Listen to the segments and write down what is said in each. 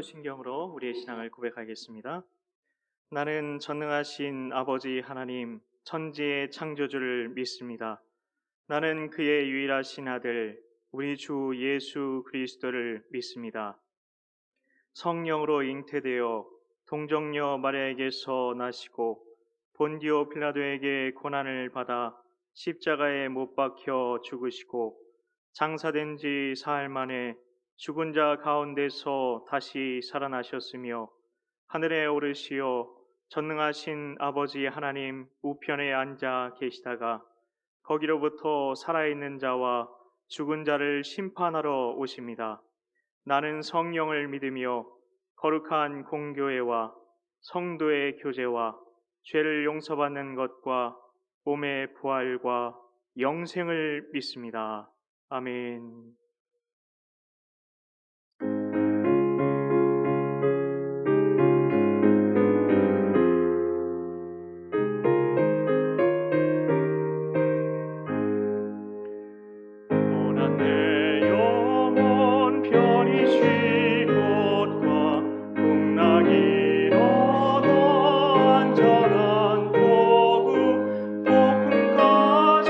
신경으로 우리의 신앙을 고백하겠습니다. 나는 전능하신 아버지 하나님, 천지의 창조주를 믿습니다. 나는 그의 유일하신 아들, 우리 주 예수 그리스도를 믿습니다. 성령으로 잉태되어 동정녀 마리아에게서 나시고 본디오 빌라도에게 고난을 받아 십자가에 못 박혀 죽으시고 장사된 지 사흘 만에 죽은 자 가운데서 다시 살아나셨으며 하늘에 오르시어 전능하신 아버지 하나님 우편에 앉아 계시다가 거기로부터 살아있는 자와 죽은 자를 심판하러 오십니다. 나는 성령을 믿으며 거룩한 공교회와 성도의 교제와 죄를 용서받는 것과 몸의 부활과 영생을 믿습니다. 아멘. 고난 내 영혼 편히 쉴 곳과 풍랑이 너도 안전한 도구 폭풍까지도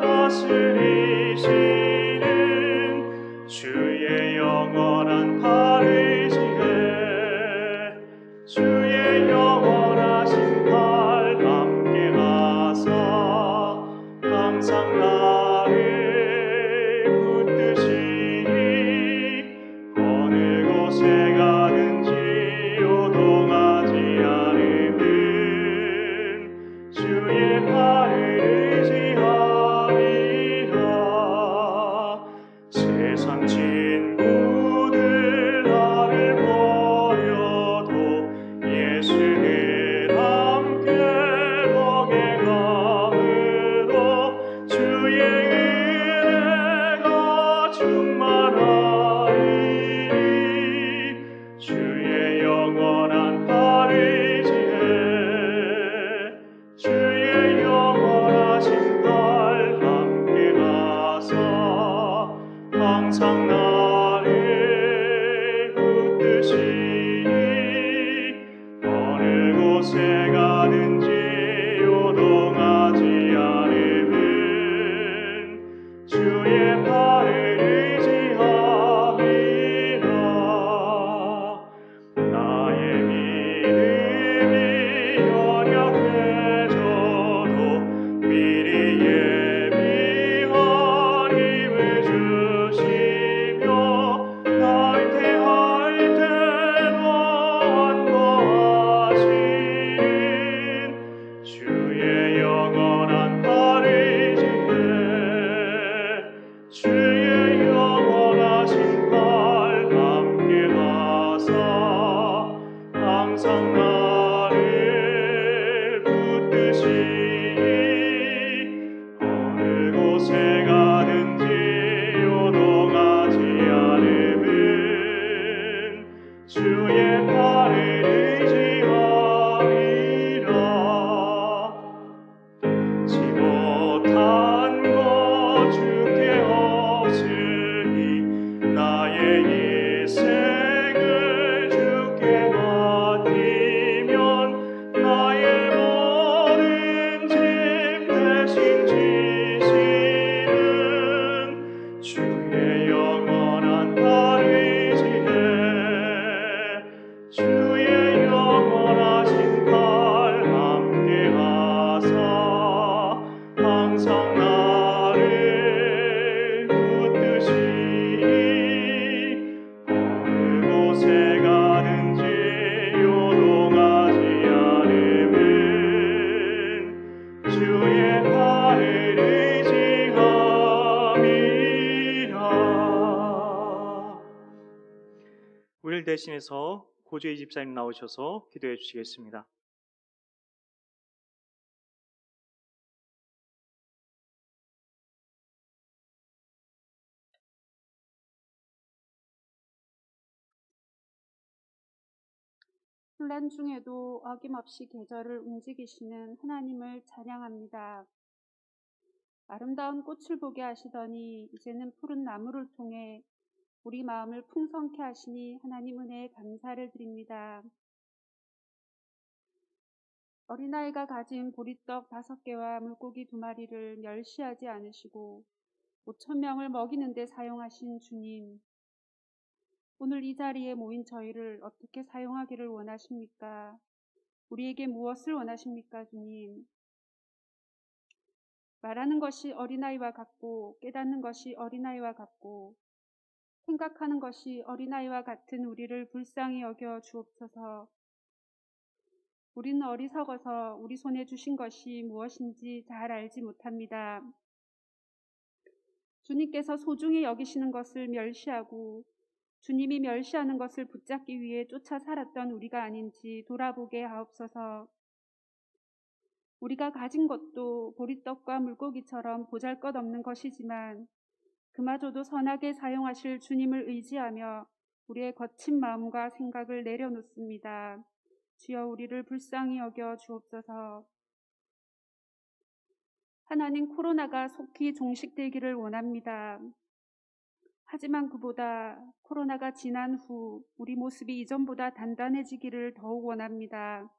다스리시는 주의 영원한 팔을 지혜 주의 영원하신 팔 함께 하사 항상 나를 붙드시니 어느 곳에 가든지 요동하지 않음은 주의 팔을 의지하리라. 세상 친구들 나를 버려도 예수를 함께 덕에 감으로 주의 은혜가 충만하리니 주의 영원한 팔을 지혜 주의 영원하신 팔 함께 하사 항상 나를 붙드시니 어느 곳에 가든지 요동하지 않음은 주의 팔을 의지함이라. 나의 믿음이 연약해져도 미리 예비한 힘을 주시며 날 대할 때도 안보하시는 주의 영원한 팔을 지혜 주의 영원하신 팔 함께 하사 항상 나를 붙드시니 어느 곳에 가든지 요동하지 않음은 주의 팔을 의지함이라. 지 못한 것 주께 없으니 나의 일생을 주께 맡기면 나의 모든 짐 대신 지시는 주의 영원한 팔을 지혜 주의 영원하신 팔 함께 하사 항상 나를 붙드시니 어느 곳에 가든지 요동하지 않음은 주의 팔을 의지함이라. 우리를 대신해서 고주의 집사님 나오셔서 기도해 주시겠습니다. 혼란 중에도 어김없이 계절을 움직이시는 하나님을 찬양합니다. 아름다운 꽃을 보게 하시더니 이제는 푸른 나무를 통해 우리 마음을 풍성케 하시니 하나님 은혜에 감사를 드립니다. 어린아이가 가진 보리떡 5개와 물고기 2마리를 멸시하지 않으시고 5,000명을 먹이는 데 사용하신 주님, 오늘 이 자리에 모인 저희를 어떻게 사용하기를 원하십니까? 우리에게 무엇을 원하십니까, 주님? 말하는 것이 어린아이와 같고 깨닫는 것이 어린아이와 같고 생각하는 것이 어린아이와 같은 우리를 불쌍히 여겨 주옵소서. 우리는 어리석어서 우리 손에 주신 것이 무엇인지 잘 알지 못합니다. 주님께서 소중히 여기시는 것을 멸시하고 주님이 멸시하는 것을 붙잡기 위해 쫓아 살았던 우리가 아닌지 돌아보게 하옵소서. 우리가 가진 것도 보리떡과 물고기처럼 보잘것없는 것이지만 그마저도 선하게 사용하실 주님을 의지하며 우리의 거친 마음과 생각을 내려놓습니다. 주여 우리를 불쌍히 여겨 주옵소서. 하나님, 코로나가 속히 종식되기를 원합니다. 하지만 그보다 코로나가 지난 후 우리 모습이 이전보다 단단해지기를 더욱 원합니다.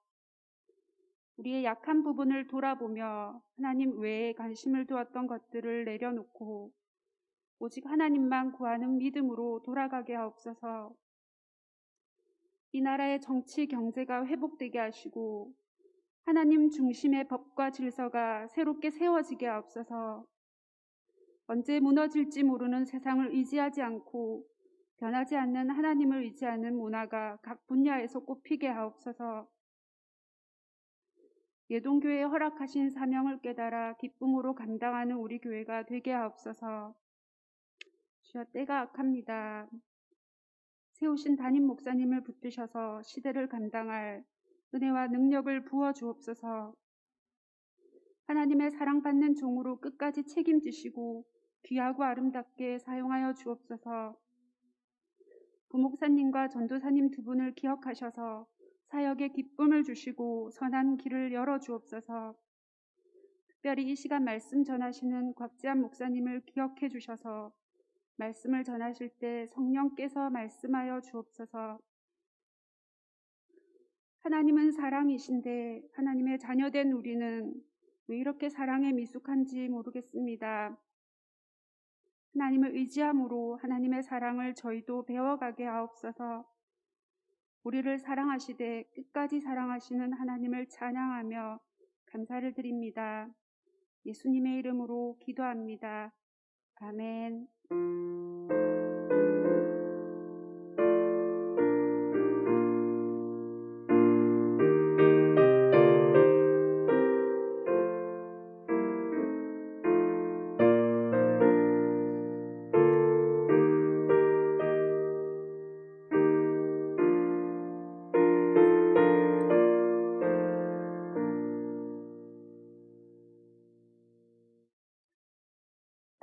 우리의 약한 부분을 돌아보며 하나님 외에 관심을 두었던 것들을 내려놓고 오직 하나님만 구하는 믿음으로 돌아가게 하옵소서. 이 나라의 정치 경제가 회복되게 하시고 하나님 중심의 법과 질서가 새롭게 세워지게 하옵소서. 언제 무너질지 모르는 세상을 의지하지 않고 변하지 않는 하나님을 의지하는 문화가 각 분야에서 꽃피게 하옵소서. 예동교회에 허락하신 사명을 깨달아 기쁨으로 감당하는 우리 교회가 되게 하옵소서. 주여, 때가 악합니다. 세우신 담임 목사님을 붙드셔서 시대를 감당할 은혜와 능력을 부어 주옵소서. 하나님의 사랑받는 종으로 끝까지 책임지시고 귀하고 아름답게 사용하여 주옵소서. 부목사님과 전도사님 2분을 기억하셔서 사역에 기쁨을 주시고 선한 길을 열어 주옵소서. 특별히 이 시간 말씀 전하시는 곽지한 목사님을 기억해 주셔서 말씀을 전하실 때 성령께서 말씀하여 주옵소서. 하나님은 사랑이신데 하나님의 자녀된 우리는 왜 이렇게 사랑에 미숙한지 모르겠습니다. 하나님을 의지함으로 하나님의 사랑을 저희도 배워가게 하옵소서. 우리를 사랑하시되 끝까지 사랑하시는 하나님을 찬양하며 감사를 드립니다. 예수님의 이름으로 기도합니다. 아멘.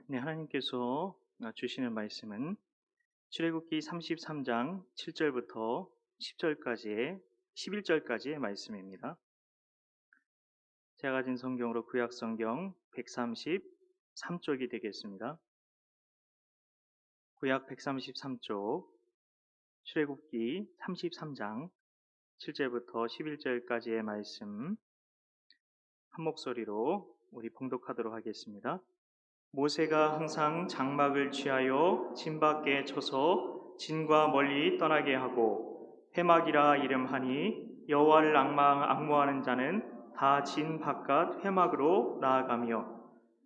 네, 하나님께서 주시는 말씀은 출애굽기 33장 7절부터 11절까지의 말씀입니다. 제가 가진 성경으로 구약 성경 133쪽이 되겠습니다. 구약 133쪽 출애굽기 33장 7절부터 11절까지의 말씀 한 목소리로 우리 봉독하도록 하겠습니다. 모세가 항상 장막을 취하여 진 밖에 쳐서 진과 멀리 떠나게 하고 회막이라 이름하니 여호와를 앙모하는 자는 다 진 바깥 회막으로 나아가며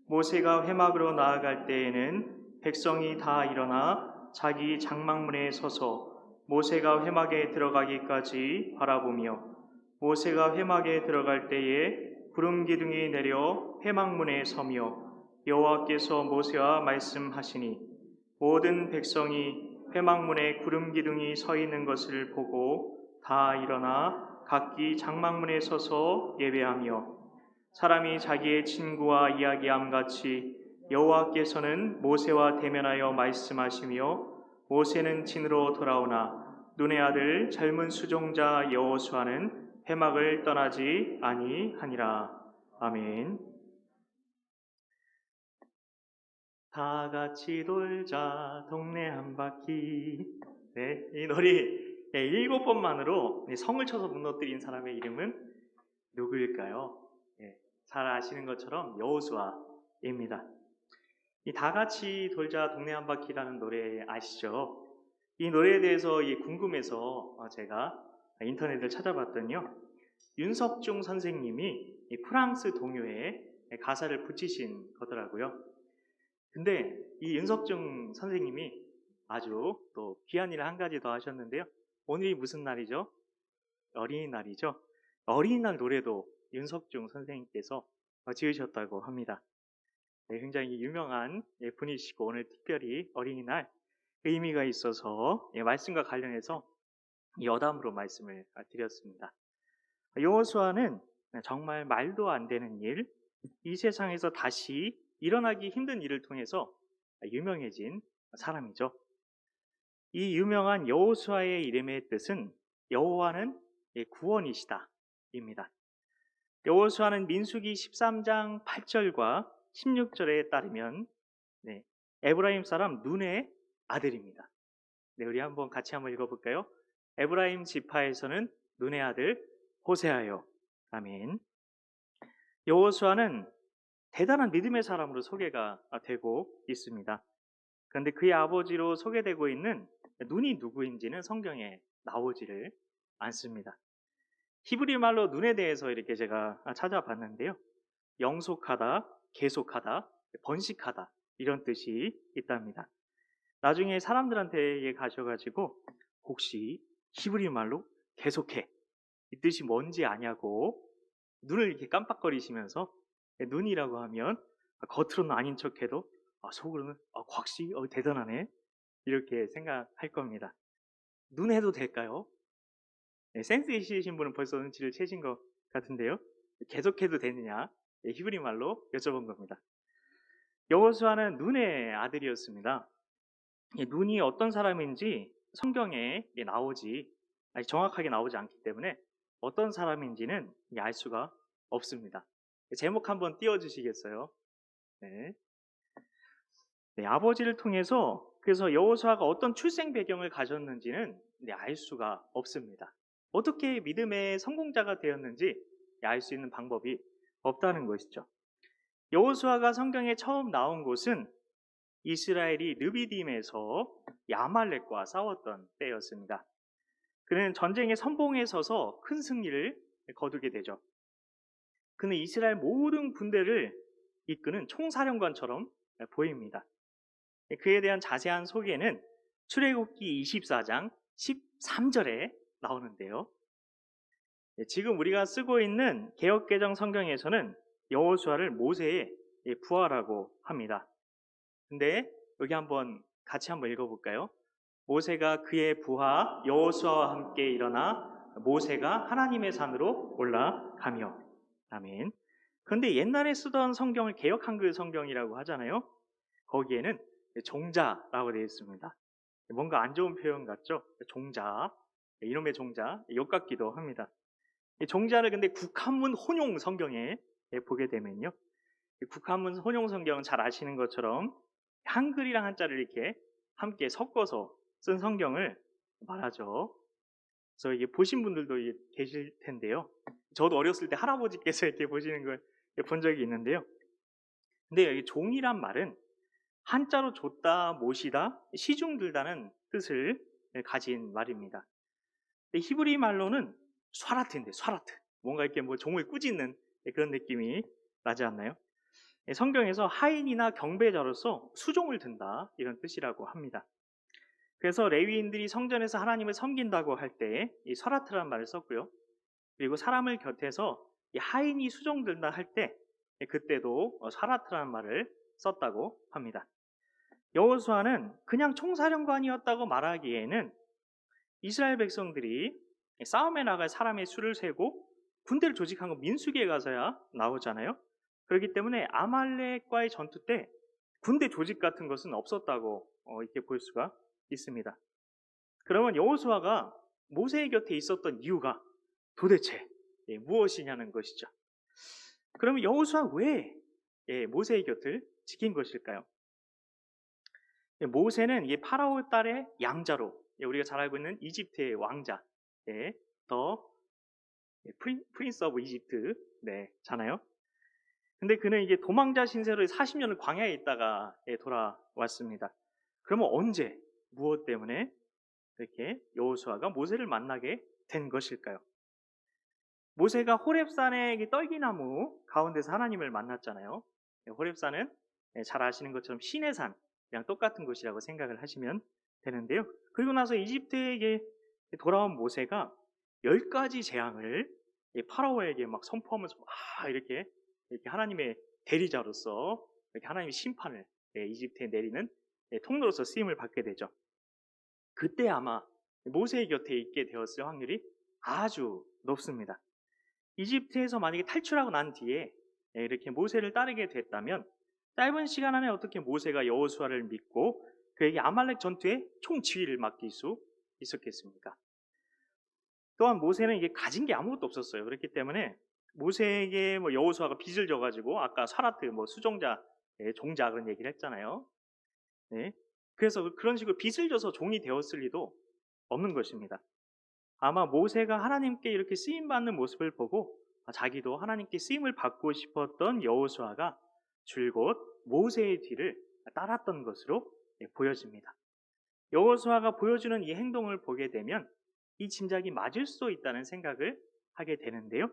모세가 회막으로 나아갈 때에는 백성이 다 일어나 자기 장막문에 서서 모세가 회막에 들어가기까지 바라보며 모세가 회막에 들어갈 때에 구름 기둥이 내려 회막문에 서며 여호와께서 모세와 말씀하시니 모든 백성이 회막문에 구름 기둥이 서 있는 것을 보고 다 일어나 각기 장막문에 서서 예배하며 사람이 자기의 친구와 이야기함 같이 여호와께서는 모세와 대면하여 말씀하시며 모세는 진으로 돌아오나 눈의 아들 젊은 수종자 여호수아는 회막을 떠나지 아니하니라. 아멘. 다 같이 돌자 동네 한 바퀴. 네, 이 노래 7번만으로 성을 쳐서 무너뜨린 사람의 이름은 누구일까요? 예, 잘 아시는 것처럼 여호수아입니다. 이 다 같이 돌자 동네 한 바퀴라는 노래 아시죠? 이 노래에 대해서 궁금해서 제가 인터넷을 찾아봤더니요. 윤석중 선생님이 이 프랑스 동요에 가사를 붙이신 거더라고요. 근데 이 윤석중 선생님이 아주 또 귀한 일을 한 가지 더 하셨는데요. 오늘이 무슨 날이죠? 어린이날이죠. 어린이날 노래도 윤석중 선생님께서 지으셨다고 합니다. 네, 굉장히 유명한 분이시고 오늘 특별히 어린이날 의미가 있어서 말씀과 관련해서 여담으로 말씀을 드렸습니다. 여호수아는 정말 말도 안 되는 일, 이 세상에서 다시 일어나기 힘든 일을 통해서 유명해진 사람이죠. 이 유명한 여호수아의 이름의 뜻은 여호와는 구원이시다 입니다. 여호수아는 민수기 13장 8절과 16절에 따르면 에브라임 사람 눈의 아들입니다. 우리 같이 한번 읽어볼까요? 에브라임 지파에서는 눈의 아들 호세아요. 아멘. 여호수아는 대단한 믿음의 사람으로 소개가 되고 있습니다. 그런데 그의 아버지로 소개되고 있는 눈이 누구인지는 성경에 나오지를 않습니다. 히브리 말로 눈에 대해서 이렇게 제가 찾아봤는데요. 영속하다, 계속하다, 번식하다 이런 뜻이 있답니다. 나중에 사람들한테 가셔가지고 혹시 히브리 말로 계속해 이 뜻이 뭔지 아냐고 눈을 이렇게 깜빡거리시면서 눈이라고 하면 겉으로는 아닌 척해도 속으로는 곽씨 대단하네 이렇게 생각할 겁니다. 눈 해도 될까요? 센스 있으신 분은 벌써 눈치를 채신 것 같은데요. 계속해도 되느냐 히브리 말로 여쭤본 겁니다. 여호수아는 눈의 아들이었습니다. 눈이 어떤 사람인지 성경에 정확하게 나오지 않기 때문에 어떤 사람인지는 알 수가 없습니다. 제목 한번 띄워주시겠어요? 네. 아버지를 통해서 그래서 여호수아가 어떤 출생 배경을 가졌는지는 알 수가 없습니다. 어떻게 믿음의 성공자가 되었는지 알 수 있는 방법이 없다는 것이죠. 여호수아가 성경에 처음 나온 곳은 이스라엘이 르비딤에서 야말렉과 싸웠던 때였습니다. 그는 전쟁의 선봉에 서서 큰 승리를 거두게 되죠. 그는 이스라엘 모든 군대를 이끄는 총사령관처럼 보입니다. 그에 대한 자세한 소개는 출애굽기 24장 13절에 나오는데요. 지금 우리가 쓰고 있는 개역개정 성경에서는 여호수아를 모세의 부하라고 합니다. 근데 여기 같이 한번 읽어볼까요? 모세가 그의 부하 여호수아와 함께 일어나 모세가 하나님의 산으로 올라가며. 아멘. 그런데 옛날에 쓰던 성경을 개역 한글 성경이라고 하잖아요. 거기에는 종자라고 되어 있습니다. 뭔가 안 좋은 표현 같죠? 종자, 이놈의 종자, 욕 같기도 합니다. 종자를 근데 국한문 혼용 성경에 보게 되면요. 국한문 혼용 성경은 잘 아시는 것처럼 한글이랑 한자를 이렇게 함께 섞어서 쓴 성경을 말하죠. 그래서 이게 보신 분들도 계실 텐데요. 저도 어렸을 때 할아버지께서 이렇게 보시는 걸 본 적이 있는데요. 근데 여기 종이란 말은 한자로 줬다, 모시다, 시중들다는 뜻을 가진 말입니다. 근데 히브리 말로는 쏴라트인데, 쏴라트. 뭔가 이렇게 종을 꾸짖는 그런 느낌이 나지 않나요? 성경에서 하인이나 경배자로서 수종을 든다 이런 뜻이라고 합니다. 그래서 레위인들이 성전에서 하나님을 섬긴다고 할 때 이 쏴라트라는 말을 썼고요. 그리고 사람을 곁에서 이 하인이 수종 든다 할 때 그때도 쏴라트라는 말을 썼다고 합니다. 여호수아는 그냥 총사령관이었다고 말하기에는 이스라엘 백성들이 싸움에 나갈 사람의 수를 세고 군대를 조직한 건 민수기에 가서야 나오잖아요. 그렇기 때문에 아말렉과의 전투 때 군대 조직 같은 것은 없었다고 이렇게 볼 수가 있습니다. 그러면 여호수아가 모세의 곁에 있었던 이유가 도대체 무엇이냐는 것이죠. 그러면 여호수아 왜 모세의 곁을 지킨 것일까요? 모세는 이 파라오 딸의 양자로 우리가 잘 알고 있는 이집트의 왕자, 더 프린스 오브 이집트, 잖아요. 근데 그는 이게 도망자 신세로 40년을 광야에 있다가 돌아왔습니다. 그러면 언제, 무엇 때문에 이렇게 여호수아가 모세를 만나게 된 것일까요? 모세가 호렙산의 떨기나무 가운데서 하나님을 만났잖아요. 호렙산은 잘 아시는 것처럼 신의 산이랑 똑같은 곳이라고 생각을 하시면 되는데요. 그리고 나서 이집트에게 돌아온 모세가 10가지 재앙을 파라오에게 막 선포하면서 이렇게 하나님의 대리자로서 이렇게 하나님의 심판을 이집트에 내리는 통로로서 쓰임을 받게 되죠. 그때 아마 모세의 곁에 있게 되었을 확률이 아주 높습니다. 이집트에서 만약에 탈출하고 난 뒤에 이렇게 모세를 따르게 됐다면 짧은 시간 안에 어떻게 모세가 여호수아를 믿고 그에게 아말렉 전투의 총지휘를 맡길 수 있었겠습니까? 또한 모세는 이게 가진 게 아무것도 없었어요. 그렇기 때문에 모세에게 여호수아가 빚을 져가지고 아까 사라트 수종자 종자 그런 얘기를 했잖아요. 그래서 그런 식으로 빚을 져서 종이 되었을 리도 없는 것입니다. 아마 모세가 하나님께 이렇게 쓰임받는 모습을 보고 자기도 하나님께 쓰임을 받고 싶었던 여호수아가 줄곧 모세의 뒤를 따랐던 것으로 보여집니다. 여호수아가 보여주는 이 행동을 보게 되면 이 짐작이 맞을 수도 있다는 생각을 하게 되는데요.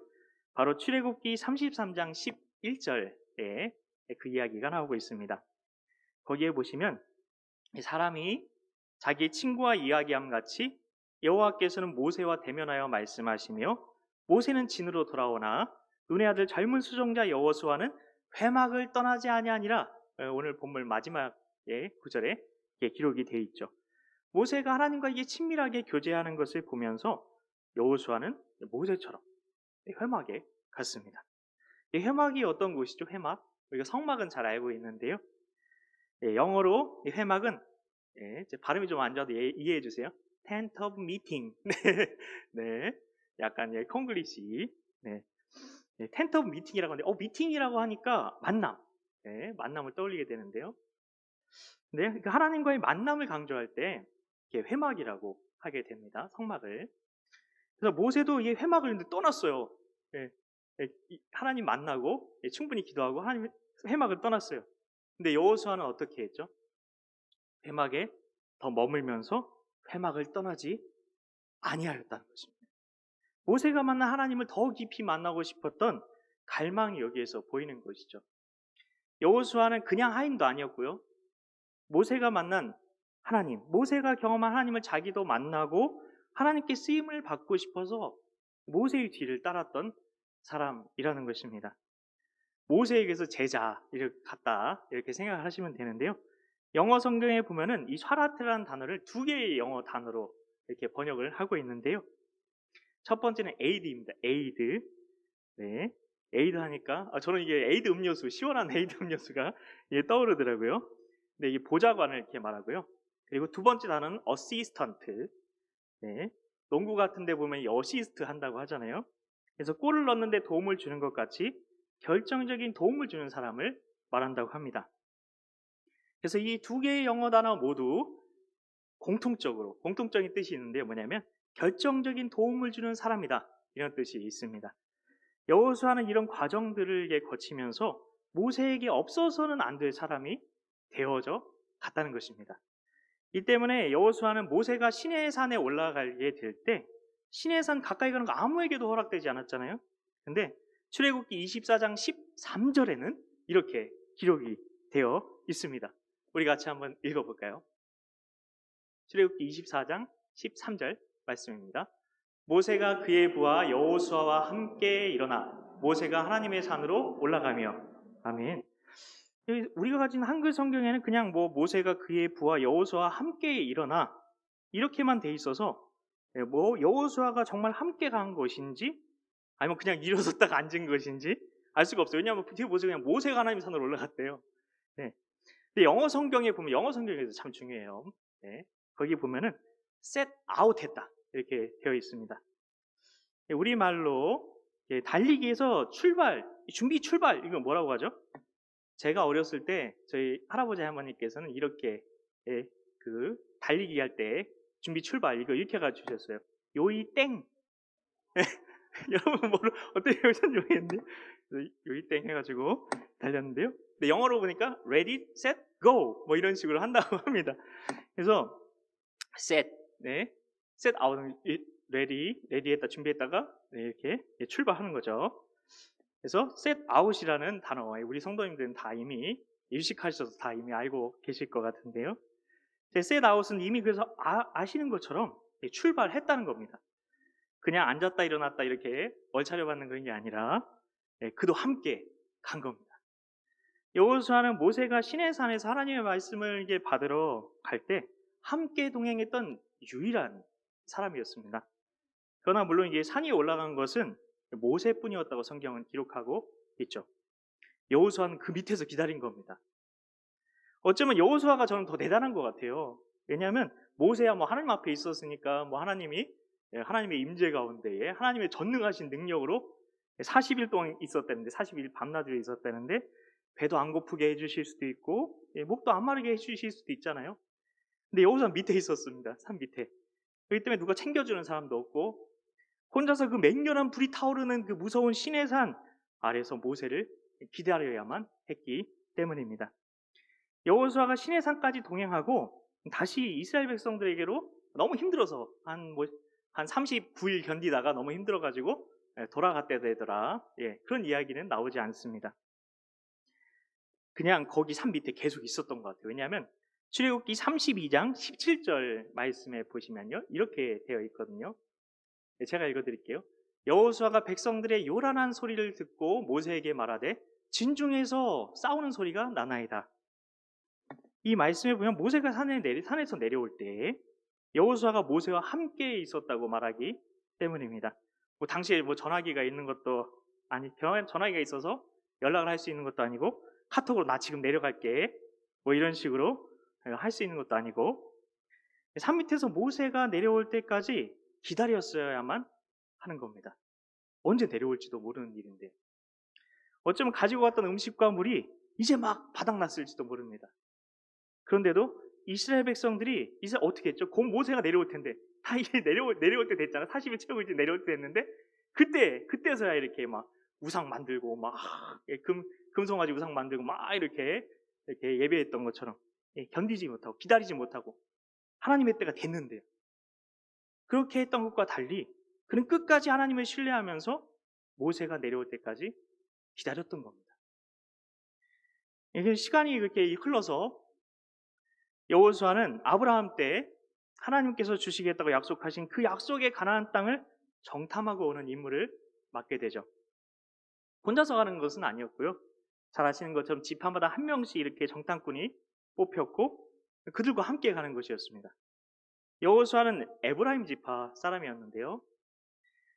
바로 출애굽기 33장 11절에 그 이야기가 나오고 있습니다. 거기에 보시면 사람이 자기의 친구와 이야기함 같이 여호와께서는 모세와 대면하여 말씀하시며 모세는 진으로 돌아오나 눈의 아들 젊은 수종자 여호수아는 회막을 떠나지 아니하니라. 오늘 본문 마지막 구절에 기록이 되어 있죠. 모세가 하나님과 이게 친밀하게 교제하는 것을 보면서 여호수아는 모세처럼 회막에 갔습니다. 이 회막이 어떤 곳이죠? 회막. 우리가 성막은 잘 알고 있는데요. 영어로 이 회막은 제 발음이 좀 안 좋아도 이해해 주세요. Tent of Meeting. 네, 약간 콩글리시. Tent of Meeting이라고 하는데, 미팅이라고 하니까 만남, 만남을 떠올리게 되는데요. 네, 하나님과의 만남을 강조할 때 회막이라고 하게 됩니다. 성막을. 그래서 모세도 이 회막을 떠났어요. 하나님 만나고 충분히 기도하고 하나님 회막을 떠났어요. 근데 여호수아는 어떻게 했죠? 회막에 더 머물면서 회막을 떠나지 아니하였다는 것입니다. 모세가 만난 하나님을 더 깊이 만나고 싶었던 갈망이 여기에서 보이는 것이죠. 여호수아는 그냥 하인도 아니었고요. 모세가 만난 하나님, 모세가 경험한 하나님을 자기도 만나고 하나님께 쓰임을 받고 싶어서 모세의 뒤를 따랐던 사람이라는 것입니다. 모세에게서 제자 같다 이렇게 생각을 하시면 되는데요. 영어 성경에 보면은 이 샤라트라는 단어를 2개의 영어 단어로 이렇게 번역을 하고 있는데요. 첫 번째는 에이드입니다. 에이드. 에이드 하니까 저는 이게 에이드 음료수, 시원한 에이드 음료수가 떠오르더라고요. 근데 이 보좌관을 이렇게 말하고요. 그리고 두 번째 단어는 어시스턴트. 농구 같은 데 보면 이 어시스트 한다고 하잖아요. 그래서 골을 넣는데 도움을 주는 것 같이 결정적인 도움을 주는 사람을 말한다고 합니다. 그래서 이 2개의 영어 단어 모두 공통적인 뜻이 있는데 뭐냐면 결정적인 도움을 주는 사람이다, 이런 뜻이 있습니다. 여호수아는 이런 과정들을 거치면서 모세에게 없어서는 안 될 사람이 되어져 갔다는 것입니다. 이 때문에 여호수아는 모세가 시내의 산에 올라가게 될 때 시내의 산 가까이 가는 거 아무에게도 허락되지 않았잖아요. 근데 출애굽기 24장 13절에는 이렇게 기록이 되어 있습니다. 우리 같이 한번 읽어볼까요? 출애굽기 24장 13절 말씀입니다. 모세가 그의 부하 여호수아와 함께 일어나 모세가 하나님의 산으로 올라가며. 아멘. 우리가 가진 한글 성경에는 그냥 모세가 그의 부하 여호수아와 함께 일어나 이렇게만 돼 있어서 여호수아가 정말 함께 간 것인지 아니면 그냥 일어섰다가 앉은 것인지 알 수가 없어요. 왜냐하면 뒤에 보세요. 그냥 모세가 하나님의 산으로 올라갔대요. 근데 영어 성경에 보면 영어 성경에서 참 중요해요. 거기 보면은 set out 했다 이렇게 되어 있습니다. 우리말로 달리기에서 준비 출발, 이거 뭐라고 하죠? 제가 어렸을 때 저희 할아버지 할머니께서는 이렇게 그 달리기 할 때 준비 출발 이거 이렇게 가르쳐 주셨어요. 요이 땡. 여러분 뭐로 어떻게 외우셨는지 모르겠는데 요이 땡 해가지고 달렸는데요. 근데 영어로 보니까 ready, set, go 뭐 이런 식으로 한다고 합니다. 그래서 set, 네, set out, ready 했다 준비했다가 네, 이렇게 출발하는 거죠. 그래서 set out이라는 단어 우리 성도님들은 다 이미 일식하셔서 다 이미 알고 계실 것 같은데요. set out은 이미 그래서 아시는 것처럼 출발했다는 겁니다. 그냥 앉았다 일어났다 이렇게 얼차려 받는 그런 게 아니라 그도 함께 간 겁니다. 여호수아는 모세가 시내산에서 하나님의 말씀을 이게 받으러 갈 때 함께 동행했던 유일한 사람이었습니다. 그러나 물론 이게 산이 올라간 것은 모세뿐이었다고 성경은 기록하고 있죠. 여호수아는 그 밑에서 기다린 겁니다. 어쩌면 여호수아가 저는 더 대단한 것 같아요. 왜냐하면 모세야 뭐 하나님 앞에 있었으니까 뭐 하나님이 하나님의 임재 가운데에 하나님의 전능하신 능력으로 40일 동안 있었다는데 40일 밤낮으로 있었다는데 배도 안 고프게 해주실 수도 있고 목도 안 마르게 해주실 수도 있잖아요. 근데 여호수아 밑에 있었습니다. 산 밑에. 그렇기 때문에 누가 챙겨주는 사람도 없고 혼자서 그 맹렬한 불이 타오르는 그 무서운 시내산 아래서 모세를 기다려야만 했기 때문입니다. 여호수아가 시내산까지 동행하고 다시 이스라엘 백성들에게로 너무 힘들어서 한 39일 견디다가 너무 힘들어가지고 돌아갔다 되더라. 그런 이야기는 나오지 않습니다. 그냥 거기 산 밑에 계속 있었던 것 같아요. 왜냐하면 출애굽기 32장 17절 말씀에 보시면요 이렇게 되어 있거든요. 제가 읽어드릴게요. 여호수아가 백성들의 요란한 소리를 듣고 모세에게 말하되 진중에서 싸우는 소리가 나나이다. 이 말씀에 보면 모세가 산에서 내려올 때 여호수아가 모세와 함께 있었다고 말하기 때문입니다. 당시에 전화기가 있는 것도 아니 전화기가 있어서 연락을 할 수 있는 것도 아니고 카톡으로 나 지금 내려갈게 이런 식으로 할 수 있는 것도 아니고 산 밑에서 모세가 내려올 때까지 기다렸어야만 하는 겁니다. 언제 내려올지도 모르는 일인데 어쩌면 가지고 갔던 음식과 물이 이제 막 바닥났을지도 모릅니다. 그런데도 이스라엘 백성들이 이제 어떻게 했죠? 곧 모세가 내려올 텐데 다 이제 내려올 때 됐잖아. 40일 채우고 이제 내려올 때 됐는데 그때서야 이렇게 막 우상 만들고 막 금송아지 우상 만들고 막 이렇게 예배했던 것처럼 견디지 못하고 기다리지 못하고 하나님의 때가 됐는데요. 그렇게 했던 것과 달리 그는 끝까지 하나님을 신뢰하면서 모세가 내려올 때까지 기다렸던 겁니다. 시간이 그렇게 흘러서 여호수아는 아브라함 때 하나님께서 주시겠다고 약속하신 그 약속의 가나안 땅을 정탐하고 오는 임무를 맡게 되죠. 혼자서 가는 것은 아니었고요. 잘 아시는 것처럼 지파마다 한 명씩 이렇게 정탐꾼이 뽑혔고 그들과 함께 가는 것이었습니다. 여호수아는 에브라임 지파 사람이었는데요.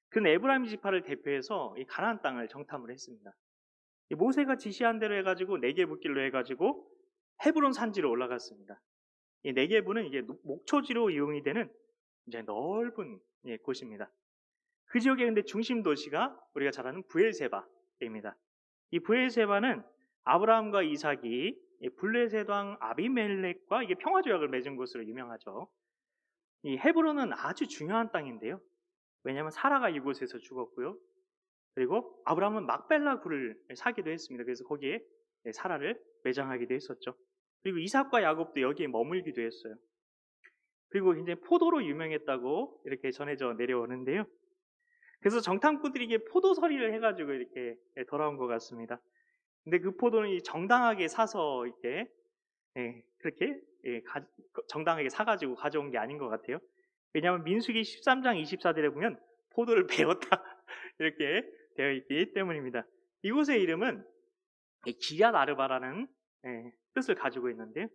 그는 에브라임 지파를 대표해서 이 가나안 땅을 정탐을 했습니다. 모세가 지시한 대로 해가지고 네게브길로 해가지고 헤브론 산지로 올라갔습니다. 이 네게브는 이게 목초지로 이용이 되는 이제 넓은 곳입니다. 그 지역의 근데 중심 도시가 우리가 잘 아는 브엘세바입니다. 이 브엘세바는 아브라함과 이삭이 블레셋 왕 아비멜렉과 이게 평화조약을 맺은 곳으로 유명하죠. 이 헤브론은 아주 중요한 땅인데요. 왜냐하면 사라가 이곳에서 죽었고요. 그리고 아브라함은 막벨라 굴을 사기도 했습니다. 그래서 거기에 사라를 매장하기도 했었죠. 그리고 이삭과 야곱도 여기에 머물기도 했어요. 그리고 이제 포도로 유명했다고 이렇게 전해져 내려오는데요. 그래서 정탐꾼들이 이게 포도서리를 해가지고 이렇게 돌아온 것 같습니다. 근데 그 포도는 정당하게 사서 이렇게 그렇게 정당하게 사가지고 가져온 게 아닌 것 같아요. 왜냐하면 민수기 13장 24절에 보면 포도를 베었다 이렇게 되어 있기 때문입니다. 이곳의 이름은 기럇 아르바라는 뜻을 가지고 있는데요.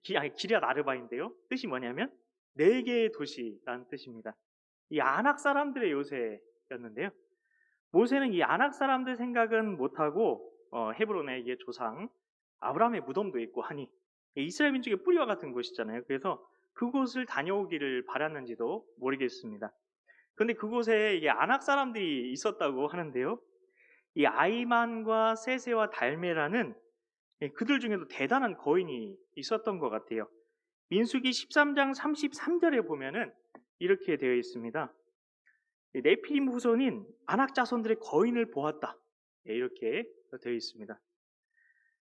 기럇 아르바인데요. 뜻이 뭐냐면 네 개의 도시라는 뜻입니다. 이 아낙 사람들의 요새였는데요. 모세는 이 아낙 사람들 생각은 못하고 헤브론의 이게 조상 아브라함의 무덤도 있고 하니 이스라엘 민족의 뿌리와 같은 곳이잖아요. 그래서 그곳을 다녀오기를 바랐는지도 모르겠습니다. 그런데 그곳에 이게 아낙 사람들이 있었다고 하는데요. 이 아이만과 세세와 달메라는 그들 중에도 대단한 거인이 있었던 것 같아요. 민수기 13장 33절에 보면은 이렇게 되어 있습니다. 네피림 후손인 아낙 자손들의 거인을 보았다. 이렇게 되어 있습니다.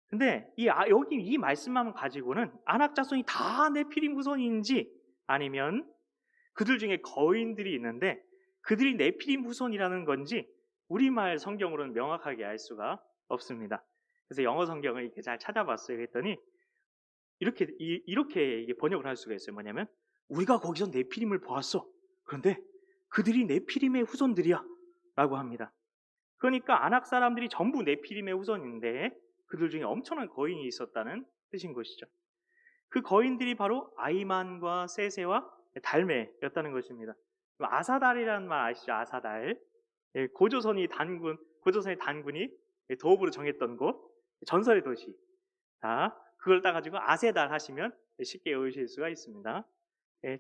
근데 여기 이 말씀만 가지고는 아낙 자손이 다 네피림 후손인지 아니면 그들 중에 거인들이 있는데 그들이 네피림 후손이라는 건지 우리말 성경으로는 명확하게 알 수가 없습니다. 그래서 영어 성경을 이렇게 잘 찾아봤어요. 그랬더니 이렇게 이게 번역을 할 수가 있어요. 뭐냐면 우리가 거기서 네피림을 보았어. 그런데 그들이 네피림의 후손들이야 라고 합니다. 그러니까 아낙 사람들이 전부 네피림의 후손인데 그들 중에 엄청난 거인이 있었다는 뜻인 것이죠. 그 거인들이 바로 아이만과 세세와 달메였다는 것입니다. 아사달이라는 말 아시죠? 아사달. 고조선의 단군이 도읍으로 정했던 곳, 전설의 도시. 그걸 따가지고 아세달 하시면 쉽게 외우실 수가 있습니다.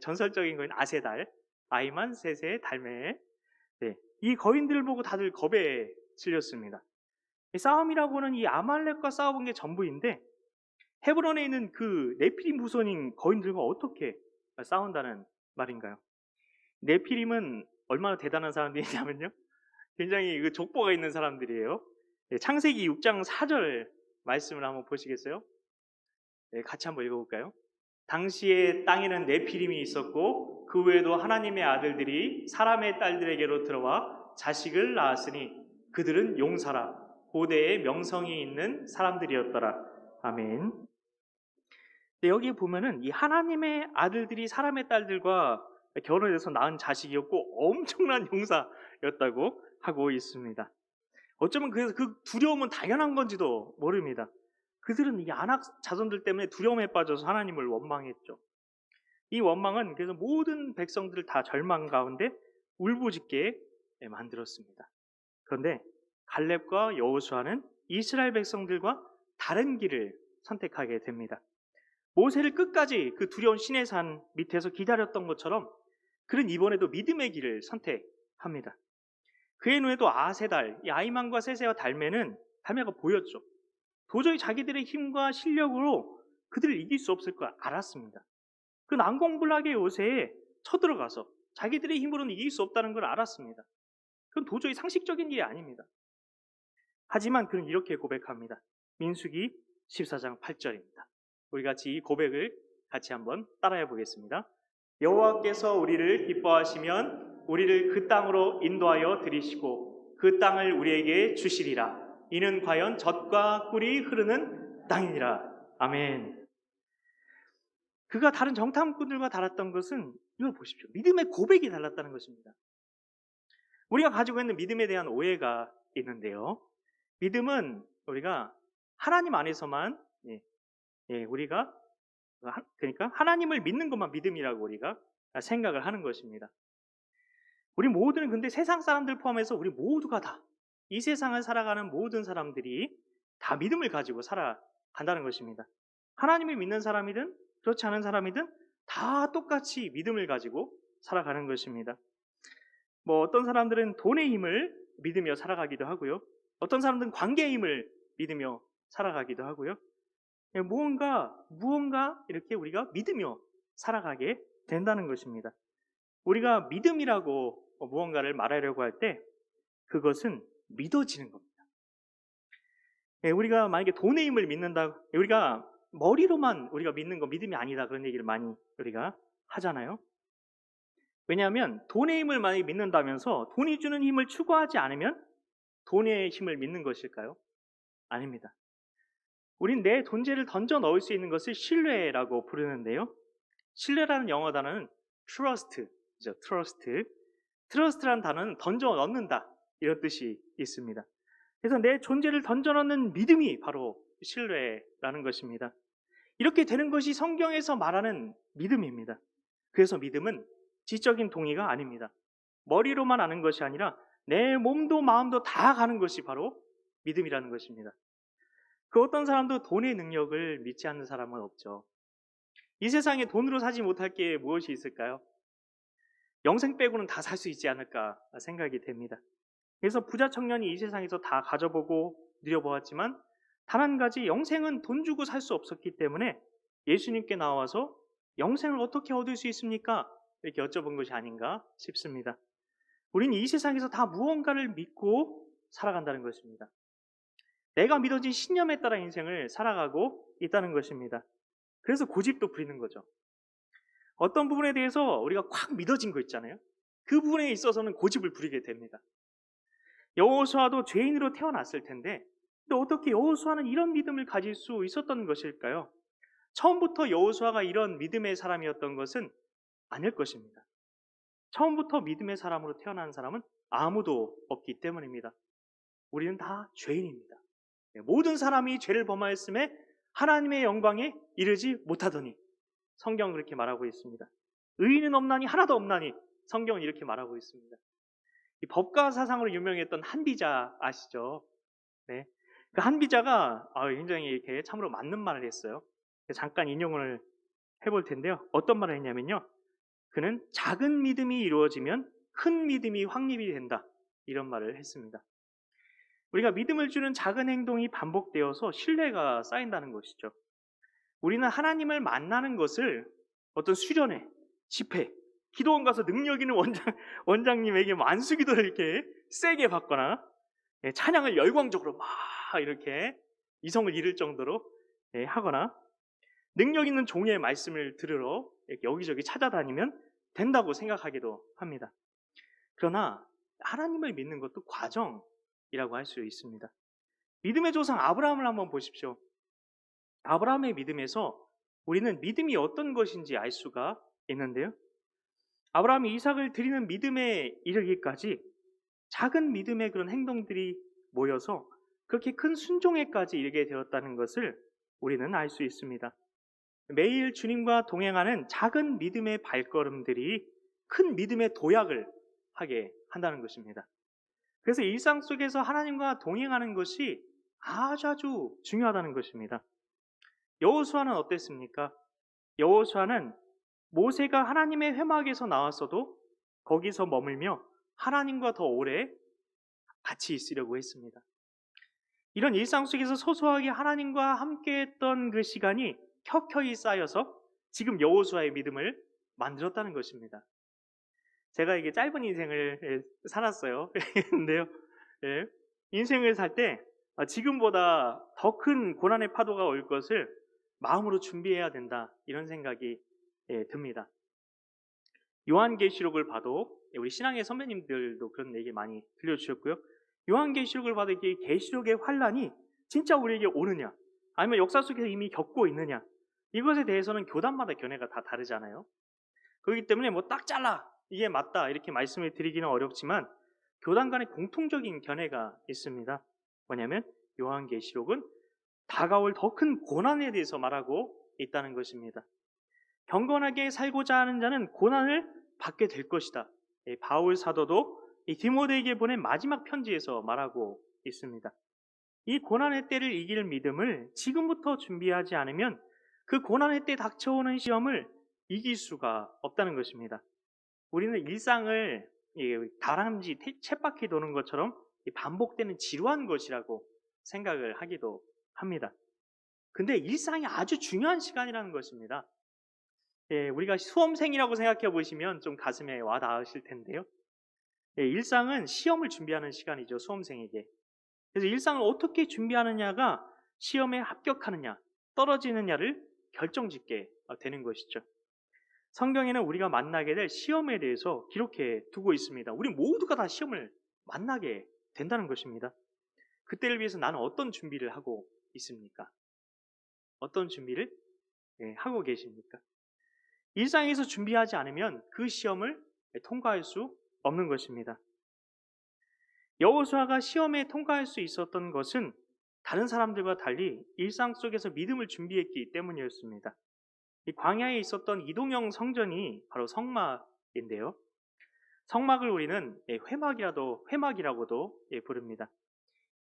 전설적인 거인 아세달, 아이만, 세세, 달메. 이 거인들을 보고 다들 겁에 질렸습니다. 싸움이라고는 이 아말렉과 싸워본 게 전부인데 헤브론에 있는 그 네피림 후손인 거인들과 어떻게 싸운다는 말인가요? 네피림은 얼마나 대단한 사람들이냐면요. 굉장히 그 족보가 있는 사람들이에요. 창세기 6장 4절 말씀을 한번 보시겠어요? 같이 한번 읽어볼까요? 당시에 땅에는 네피림이 있었고 그 외에도 하나님의 아들들이 사람의 딸들에게로 들어와 자식을 낳았으니 그들은 용사라 고대의 명성이 있는 사람들이었더라. 아멘. 여기 보면은 이 하나님의 아들들이 사람의 딸들과 결혼해서 낳은 자식이었고 엄청난 용사였다고 하고 있습니다. 어쩌면 그래서 그 두려움은 당연한 건지도 모릅니다. 그들은 이 아낙 자손들 때문에 두려움에 빠져서 하나님을 원망했죠. 이 원망은 그래서 모든 백성들을 다 절망 가운데 울부짖게 만들었습니다. 그런데 갈렙과 여호수아는 이스라엘 백성들과 다른 길을 선택하게 됩니다. 모세를 끝까지 그 두려운 시내산 밑에서 기다렸던 것처럼 그는 이번에도 믿음의 길을 선택합니다. 그의 눈에도 아세달, 이 아이만과 세세와 달메가 보였죠. 도저히 자기들의 힘과 실력으로 그들을 이길 수 없을 걸 알았습니다. 그 난공불락의 요새에 쳐들어가서 자기들의 힘으로는 이길 수 없다는 걸 알았습니다. 그건 도저히 상식적인 일이 아닙니다. 하지만 그는 이렇게 고백합니다. 민수기 14장 8절입니다. 우리 같이 이 고백을 같이 한번 따라해 보겠습니다. 여호와께서 우리를 기뻐하시면 우리를 그 땅으로 인도하여 들이시고 그 땅을 우리에게 주시리라. 이는 과연 젖과 꿀이 흐르는 땅이니라. 아멘. 그가 다른 정탐꾼들과 달랐던 것은 이걸 보십시오. 믿음의 고백이 달랐다는 것입니다. 우리가 가지고 있는 믿음에 대한 오해가 있는데요. 믿음은 우리가 하나님 안에서만 우리가 그러니까 하나님을 믿는 것만 믿음이라고 우리가 생각을 하는 것입니다. 우리 모두는 근데 세상 사람들 포함해서 우리 모두가 다 이 세상을 살아가는 모든 사람들이 다 믿음을 가지고 살아간다는 것입니다. 하나님을 믿는 사람이든 그렇지 않은 사람이든 다 똑같이 믿음을 가지고 살아가는 것입니다. 어떤 사람들은 돈의 힘을 믿으며 살아가기도 하고요. 어떤 사람들은 관계의 힘을 믿으며 살아가기도 하고요. 무언가 이렇게 우리가 믿으며 살아가게 된다는 것입니다. 우리가 믿음이라고 무언가를 말하려고 할 때 그것은 믿어지는 겁니다. 우리가 만약에 돈의 힘을 믿는다, 우리가 머리로만 우리가 믿는 거 믿음이 아니다 그런 얘기를 많이 우리가 하잖아요. 왜냐하면 돈의 힘을 만약에 믿는다면서 돈이 주는 힘을 추구하지 않으면 돈의 힘을 믿는 것일까요? 아닙니다. 우린 내 존재를 던져 넣을 수 있는 것을 신뢰라고 부르는데요. 신뢰라는 영어 단어는 trust죠. trust라는 단어는 던져 넣는다 이런 뜻이 있습니다. 그래서 내 존재를 던져 넣는 믿음이 바로 신뢰라는 것입니다. 이렇게 되는 것이 성경에서 말하는 믿음입니다. 그래서 믿음은 지적인 동의가 아닙니다. 머리로만 아는 것이 아니라 내 몸도 마음도 다 가는 것이 바로 믿음이라는 것입니다. 그 어떤 사람도 돈의 능력을 믿지 않는 사람은 없죠. 이 세상에 돈으로 사지 못할 게 무엇이 있을까요? 영생 빼고는 다 살 수 있지 않을까 생각이 됩니다. 그래서 부자 청년이 이 세상에서 다 가져보고 누려보았지만 단 한 가지, 영생은 돈 주고 살 수 없었기 때문에 예수님께 나와서 영생을 어떻게 얻을 수 있습니까? 이렇게 여쭤본 것이 아닌가 싶습니다. 우리는 이 세상에서 다 무언가를 믿고 살아간다는 것입니다. 내가 믿어진 신념에 따라 인생을 살아가고 있다는 것입니다. 그래서 고집도 부리는 거죠. 어떤 부분에 대해서 우리가 콱 믿어진 거 있잖아요. 그 부분에 있어서는 고집을 부리게 됩니다. 여호수아도 죄인으로 태어났을 텐데, 근데 어떻게 여호수아는 이런 믿음을 가질 수 있었던 것일까요? 처음부터 여호수아가 이런 믿음의 사람이었던 것은 아닐 것입니다. 처음부터 믿음의 사람으로 태어난 사람은 아무도 없기 때문입니다. 우리는 다 죄인입니다. 모든 사람이 죄를 범하였음에 하나님의 영광에 이르지 못하더니, 성경은 그렇게 말하고 있습니다. 의인은 없나니 하나도 없나니, 성경은 이렇게 말하고 있습니다. 이 법가 사상으로 유명했던 한비자 아시죠? 네. 그 한비자가 굉장히 이렇게 참으로 맞는 말을 했어요. 잠깐 인용을 해볼 텐데요. 어떤 말을 했냐면요. 그는 작은 믿음이 이루어지면 큰 믿음이 확립이 된다. 이런 말을 했습니다. 우리가 믿음을 주는 작은 행동이 반복되어서 신뢰가 쌓인다는 것이죠. 우리는 하나님을 만나는 것을 어떤 수련회, 집회, 기도원 가서 능력 있는 원장님에게 만수기도를 이렇게 세게 받거나, 찬양을 열광적으로 막 이렇게 이성을 잃을 정도로 하거나, 능력 있는 종의 말씀을 들으러 이렇게 여기저기 찾아다니면 된다고 생각하기도 합니다. 그러나 하나님을 믿는 것도 과정이라고 할 수 있습니다. 믿음의 조상 아브라함을 한번 보십시오. 아브라함의 믿음에서 우리는 믿음이 어떤 것인지 알 수가 있는데요. 아브라함이 이삭을 드리는 믿음에 이르기까지 작은 믿음의 그런 행동들이 모여서 그렇게 큰 순종에까지 이르게 되었다는 것을 우리는 알 수 있습니다. 매일 주님과 동행하는 작은 믿음의 발걸음들이 큰 믿음의 도약을 하게 한다는 것입니다. 그래서 일상 속에서 하나님과 동행하는 것이 아주 중요하다는 것입니다. 여호수아는 어땠습니까? 여호수아는 모세가 하나님의 회막에서 나왔어도 거기서 머물며 하나님과 더 오래 같이 있으려고 했습니다. 이런 일상 속에서 소소하게 하나님과 함께했던 그 시간이 켜켜이 쌓여서 지금 여호수아의 믿음을 만들었다는 것입니다. 제가 이게 짧은 인생을 살았어요. 근데요, 인생을 살 때 지금보다 더 큰 고난의 파도가 올 것을 마음으로 준비해야 된다, 이런 생각이 듭니다. 요한계시록을 봐도 우리 신앙의 선배님들도 그런 얘기 많이 들려주셨고요. 요한계시록을 봐도 이게 계시록의 환란이 진짜 우리에게 오느냐, 아니면 역사 속에서 이미 겪고 있느냐, 이것에 대해서는 교단마다 견해가 다 다르잖아요. 그렇기 때문에 뭐 딱 잘라 이게 맞다 이렇게 말씀을 드리기는 어렵지만 교단 간에 공통적인 견해가 있습니다. 뭐냐면 요한계시록은 다가올 더 큰 고난에 대해서 말하고 있다는 것입니다. 경건하게 살고자 하는 자는 고난을 받게 될 것이다. 바울 사도도 이 디모데에게 보낸 마지막 편지에서 말하고 있습니다. 이 고난의 때를 이길 믿음을 지금부터 준비하지 않으면 그 고난의 때 닥쳐오는 시험을 이길 수가 없다는 것입니다. 우리는 일상을 다람쥐 쳇바퀴 도는 것처럼 반복되는 지루한 것이라고 생각을 하기도 합니다. 근데 일상이 아주 중요한 시간이라는 것입니다. 우리가 수험생이라고 생각해 보시면 좀 가슴에 와 닿으실 텐데요. 일상은 시험을 준비하는 시간이죠, 수험생에게. 그래서 일상을 어떻게 준비하느냐가 시험에 합격하느냐, 떨어지느냐를 결정짓게 되는 것이죠. 성경에는 우리가 만나게 될 시험에 대해서 기록해 두고 있습니다. 우리 모두가 다 시험을 만나게 된다는 것입니다. 그때를 위해서 나는 어떤 준비를 하고 있습니까? 어떤 준비를 하고 계십니까? 일상에서 준비하지 않으면 그 시험을 통과할 수 없는 것입니다. 여호수아가 시험에 통과할 수 있었던 것은 다른 사람들과 달리 일상 속에서 믿음을 준비했기 때문이었습니다. 이 광야에 있었던 이동형 성전이 바로 성막인데요. 성막을 우리는 회막이라고도 부릅니다.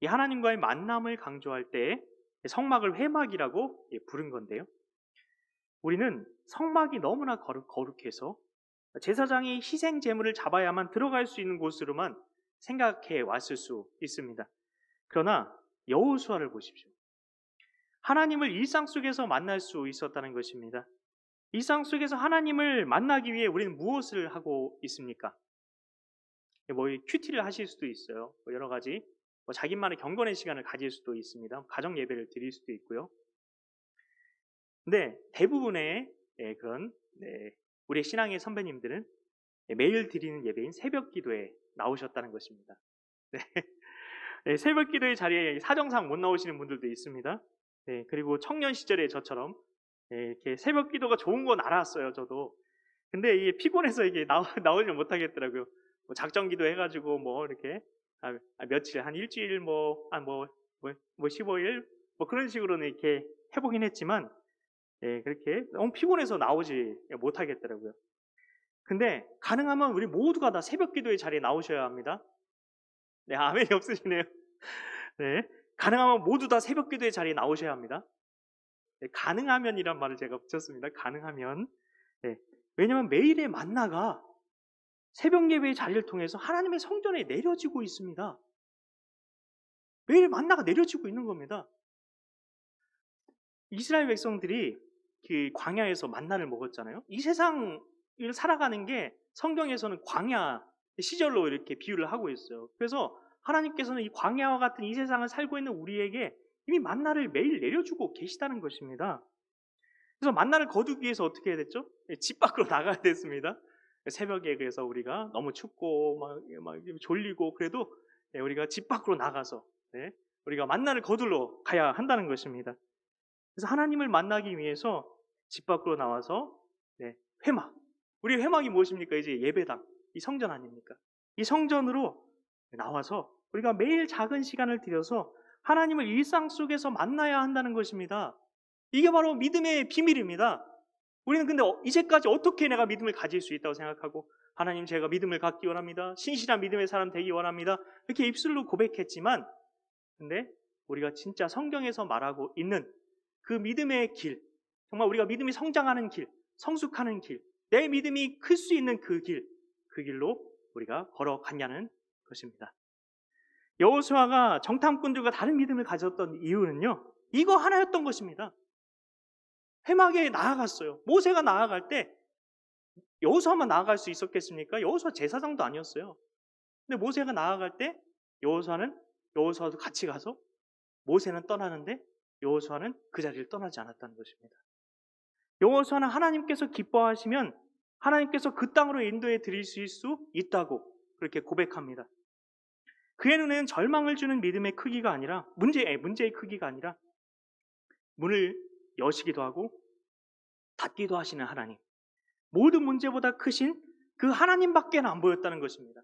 이 하나님과의 만남을 강조할 때 성막을 회막이라고 부른 건데요. 우리는 성막이 너무나 거룩해서 제사장이 희생 제물을 잡아야만 들어갈 수 있는 곳으로만 생각해 왔을 수 있습니다. 그러나 여호수아를 보십시오. 하나님을 일상 속에서 만날 수 있었다는 것입니다. 일상 속에서 하나님을 만나기 위해 우리는 무엇을 하고 있습니까? 뭐 큐티를 하실 수도 있어요. 뭐 여러 가지 자기만의 경건의 시간을 가질 수도 있습니다. 가정 예배를 드릴 수도 있고요. 근데 대부분의 그런 우리의 신앙의 선배님들은 매일 드리는 예배인 새벽 기도에 나오셨다는 것입니다. 네, 새벽 기도의 자리에 사정상 못 나오시는 분들도 있습니다. 네, 그리고 청년 시절에 저처럼 이렇게 새벽 기도가 좋은 건 알았어요, 저도. 근데 이게 피곤해서 이게 나오지 못하겠더라고요. 뭐 작정 기도 해가지고 뭐 이렇게 며칠 한 일주일 뭐 15일 뭐 그런 식으로는 이렇게 해보긴 했지만 그렇게 너무 피곤해서 나오지 못하겠더라고요. 근데 가능하면 우리 모두가 다 새벽 기도의 자리에 나오셔야 합니다. 네, 아멘이 없으시네요. 네, 가능하면 모두 다 새벽 기도의 자리에 나오셔야 합니다. 네, 가능하면이란 말을 제가 붙였습니다. 가능하면. 네, 왜냐하면 매일의 만나가 새벽 예배의 자리를 통해서 하나님의 성전에 내려지고 있습니다. 매일 만나가 내려지고 있는 겁니다. 이스라엘 백성들이 그 광야에서 만나를 먹었잖아요. 이 세상을 살아가는 게 성경에서는 광야 시절로 이렇게 비유를 하고 있어요. 그래서 하나님께서는 이 광야와 같은 이 세상을 살고 있는 우리에게 이미 만나를 매일 내려주고 계시다는 것입니다. 그래서 만나를 거두기 위해서 어떻게 해야 됐죠? 집 밖으로 나가야 됐습니다. 새벽에 그래서 우리가 너무 춥고 막 졸리고 그래도 우리가 집 밖으로 나가서 우리가 만나를 거둘러 가야 한다는 것입니다. 그래서 하나님을 만나기 위해서 집 밖으로 나와서 회막. 우리 회막이 무엇입니까? 이제 예배당, 이 성전 아닙니까? 이 성전으로 나와서 우리가 매일 작은 시간을 들여서 하나님을 일상 속에서 만나야 한다는 것입니다. 이게 바로 믿음의 비밀입니다. 우리는 근데 이제까지 어떻게 내가 믿음을 가질 수 있다고 생각하고 하나님 제가 믿음을 갖기 원합니다. 신실한 믿음의 사람 되기 원합니다. 이렇게 입술로 고백했지만 근데 우리가 진짜 성경에서 말하고 있는 그 믿음의 길, 정말 우리가 믿음이 성장하는 길, 성숙하는 길, 내 믿음이 클 수 있는 그 길로 우리가 걸어갔냐는 것입니다. 여호수아가 정탐꾼들과 다른 믿음을 가졌던 이유는요, 이거 하나였던 것입니다. 회막에 나아갔어요. 모세가 나아갈 때 여호수아만 나아갈 수 있었겠습니까? 여호수아 제사장도 아니었어요. 근데 모세가 나아갈 때 여호수아도 같이 가서 모세는 떠나는데 여호수아는 그 자리를 떠나지 않았다는 것입니다. 여호수아는 하나님께서 기뻐하시면 하나님께서 그 땅으로 인도해 드리실 수 있다고 그렇게 고백합니다. 그의 눈에는 절망을 주는 믿음의 크기가 아니라 문제의 크기가 아니라 문을 여시기도 하고 닫기도 하시는 하나님, 모든 문제보다 크신 그 하나님밖에는 안 보였다는 것입니다.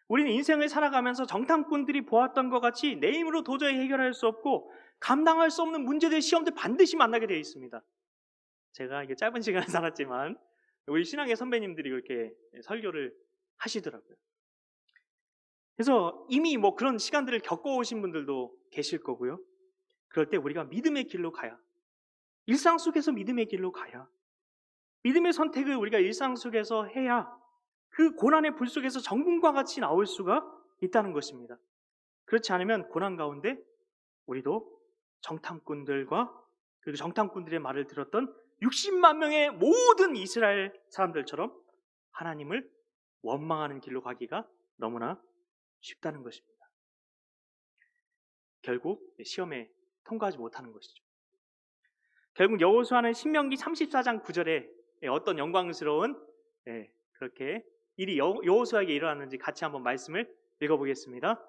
우리는 인생을 살아가면서 정탐꾼들이 보았던 것 같이 내 힘으로 도저히 해결할 수 없고 감당할 수 없는 문제들, 시험들 반드시 만나게 되어 있습니다. 제가 이게 짧은 시간을 살았지만 우리 신앙의 선배님들이 그렇게 설교를 하시더라고요. 그래서 이미 뭐 그런 시간들을 겪어오신 분들도 계실 거고요. 그럴 때 우리가 믿음의 길로 가야, 일상 속에서 믿음의 길로 가야, 믿음의 선택을 우리가 일상 속에서 해야 그 고난의 불 속에서 정금과 같이 나올 수가 있다는 것입니다. 그렇지 않으면 고난 가운데 우리도 정탐꾼들과 그리고 정탐꾼들의 말을 들었던 60만 명의 모든 이스라엘 사람들처럼 하나님을 원망하는 길로 가기가 너무나 쉽다는 것입니다. 결국 시험에 통과하지 못하는 것이죠. 결국 여호수아는 신명기 34장 9절에 어떤 영광스러운 그렇게 일이 여호수아에게 일어났는지 같이 한번 말씀을 읽어보겠습니다.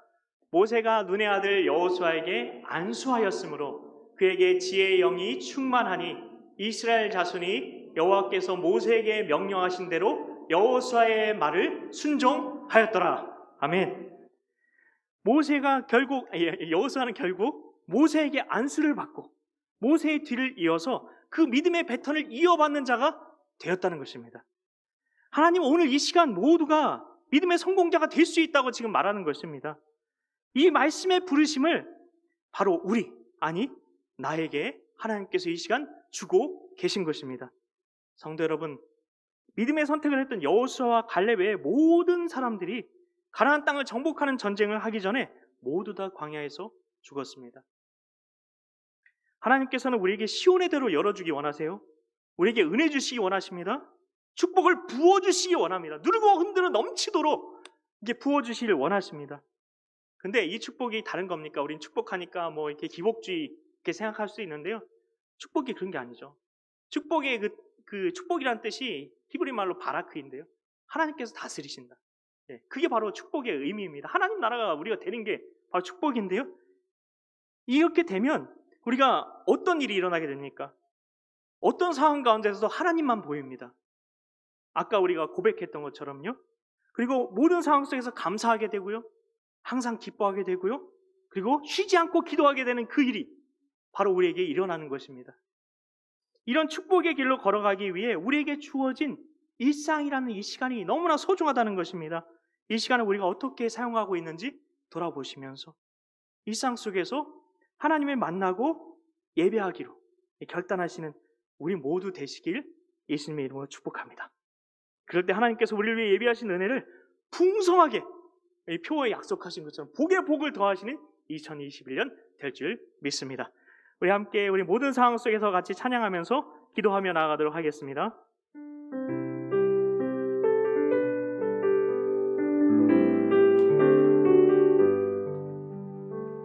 모세가 눈의 아들 여호수아에게 안수하였으므로 그에게 지혜의 영이 충만하니 이스라엘 자손이 여호와께서 모세에게 명령하신 대로 여호수아의 말을 순종하였더라. 아멘. 여호수아는 결국 모세에게 안수를 받고 모세의 뒤를 이어서 그 믿음의 패턴을 이어받는 자가 되었다는 것입니다. 하나님은 오늘 이 시간 모두가 믿음의 성공자가 될 수 있다고 지금 말하는 것입니다. 이 말씀의 부르심을 바로 나에게 하나님께서 이 시간 주고 계신 것입니다. 성도 여러분, 믿음의 선택을 했던 여호수아와 갈렙 외의 모든 사람들이 가나안 땅을 정복하는 전쟁을 하기 전에 모두 다 광야에서 죽었습니다. 하나님께서는 우리에게 시온의 대로 열어주기 원하세요. 우리에게 은혜 주시기 원하십니다. 축복을 부어주시기 원합니다. 누르고 흔들어 넘치도록 이게 부어주시길 원하십니다. 근데 이 축복이 다른 겁니까? 우린 축복하니까 뭐 이렇게 기복주의 이렇게 생각할 수 있는데요. 축복이 그런 게 아니죠. 축복의 그 축복이란 뜻이 히브리 말로 바라크인데요. 하나님께서 다스리신다. 예, 그게 바로 축복의 의미입니다. 하나님 나라가 우리가 되는 게 바로 축복인데요. 이렇게 되면 우리가 어떤 일이 일어나게 됩니까? 어떤 상황 가운데서도 하나님만 보입니다. 아까 우리가 고백했던 것처럼요. 그리고 모든 상황 속에서 감사하게 되고요. 항상 기뻐하게 되고요. 그리고 쉬지 않고 기도하게 되는 그 일이 바로 우리에게 일어나는 것입니다. 이런 축복의 길로 걸어가기 위해 우리에게 주어진 일상이라는 이 시간이 너무나 소중하다는 것입니다. 이 시간을 우리가 어떻게 사용하고 있는지 돌아보시면서 일상 속에서 하나님을 만나고 예배하기로 결단하시는 우리 모두 되시길 예수님의 이름으로 축복합니다. 그럴 때 하나님께서 우리를 위해 예비하신 은혜를 풍성하게 표에 약속하신 것처럼 복에 복을 더하시는 2021년 될 줄 믿습니다. 우리 함께 우리 모든 상황 속에서 같이 찬양하면서 기도하며 나아가도록 하겠습니다.